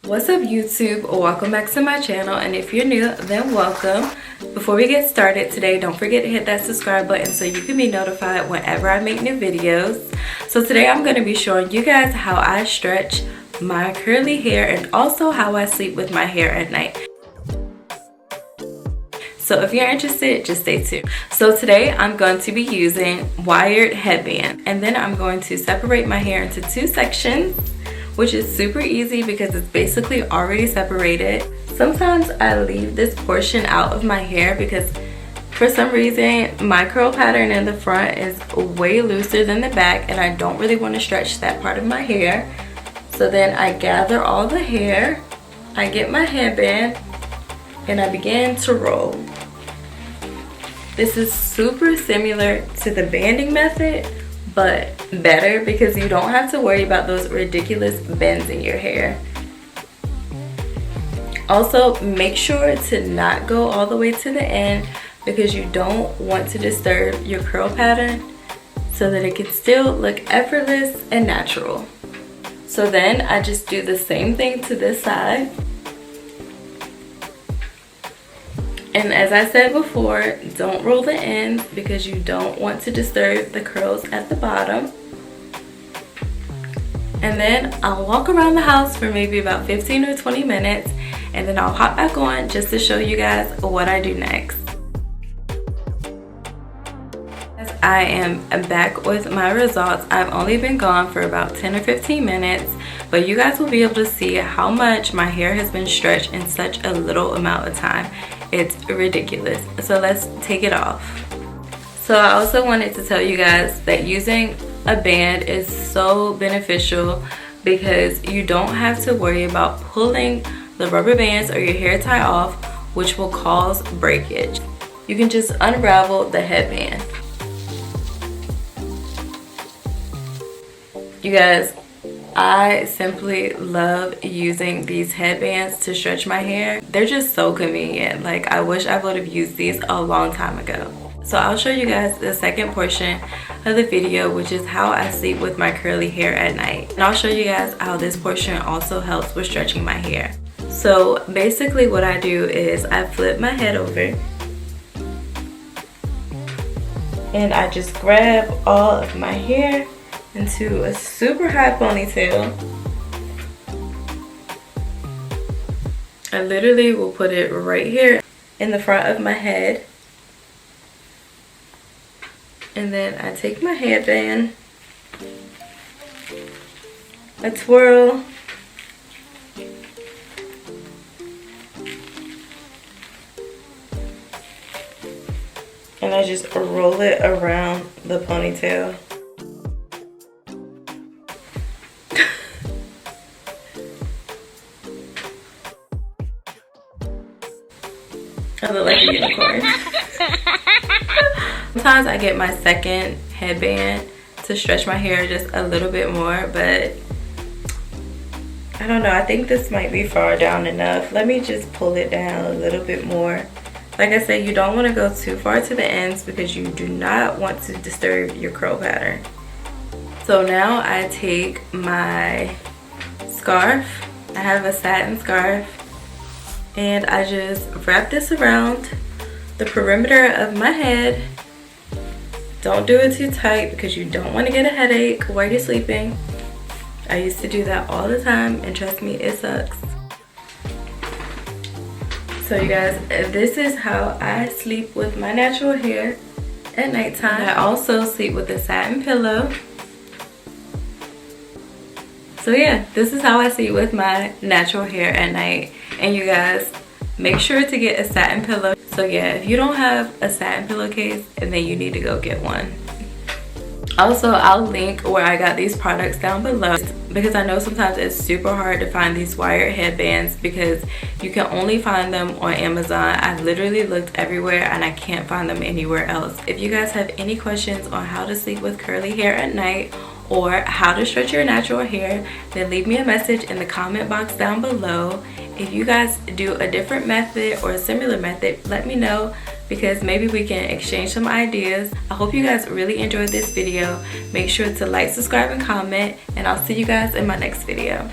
What's up YouTube? Welcome back to my channel, and if you're new, then welcome. Before we get started today, don't forget to hit that subscribe button so you can be notified whenever I make new videos. So today I'm going to be showing you guys how I stretch my curly hair and also how I sleep with my hair at night. So if you're interested, just stay tuned. So today I'm going to be using wired headband, and then I'm going to separate my hair into two sections, which is super easy because it's basically already separated. Sometimes I leave this portion out of my hair because for some reason my curl pattern in the front is way looser than the back, and I don't really want to stretch that part of my hair. So then I gather all the hair, I get my headband, and I begin to roll. This is super similar to the banding method, but better because you don't have to worry about those ridiculous bends in your hair. Also, make sure to not go all the way to the end because you don't want to disturb your curl pattern so that it can still look effortless and natural. So then I just do the same thing to this side. And as I said before, don't roll the ends because you don't want to disturb the curls at the bottom. And then I'll walk around the house for maybe about 15 or 20 minutes, and then I'll hop back on just to show you guys what I do next. I am back with my results. I've only been gone for about 10 or 15 minutes, but you guys will be able to see how much my hair has been stretched in such a little amount of time. It's ridiculous. So let's take it off. So I also wanted to tell you guys that using a band is so beneficial because you don't have to worry about pulling the rubber bands or your hair tie off, which will cause breakage. You can just unravel the headband. You guys, I simply love using these headbands to stretch my hair. They're just so convenient. Like, I wish I would have used these a long time ago. So I'll show you guys the second portion of the video, which is how I sleep with my curly hair at night. And I'll show you guys how this portion also helps with stretching my hair. So basically what I do is I flip my head over and I just grab all of my hair into a super high ponytail. I literally will put it right here in the front of my head. And then I take my headband, I twirl, and I just roll it around the ponytail. I look like a unicorn. Sometimes I get my second headband to stretch my hair just a little bit more, but I don't know, I think this might be far down enough. Let me just pull it down a little bit more. Like I said, you don't want to go too far to the ends because you do not want to disturb your curl pattern. So now I take my scarf. I have a satin scarf, and I just wrap this around the perimeter of my head. Don't do it too tight because you don't want to get a headache while you're sleeping. I used to do that all the time, and trust me, it sucks. So you guys, this is how I sleep with my natural hair at nighttime. I also sleep with a satin pillow. So yeah, this is how I sleep with my natural hair at night. And you guys, make sure to get a satin pillow. So yeah, if you don't have a satin pillowcase, then you need to go get one. Also, I'll link where I got these products down below because I know sometimes it's super hard to find these wired headbands because you can only find them on Amazon. I've literally looked everywhere and I can't find them anywhere else. If you guys have any questions on how to sleep with curly hair at night or how to stretch your natural hair, then leave me a message in the comment box down below. If you guys do a different method or a similar method, let me know because maybe we can exchange some ideas. I hope you guys really enjoyed this video. Make sure to like, subscribe, and comment, and I'll see you guys in my next video.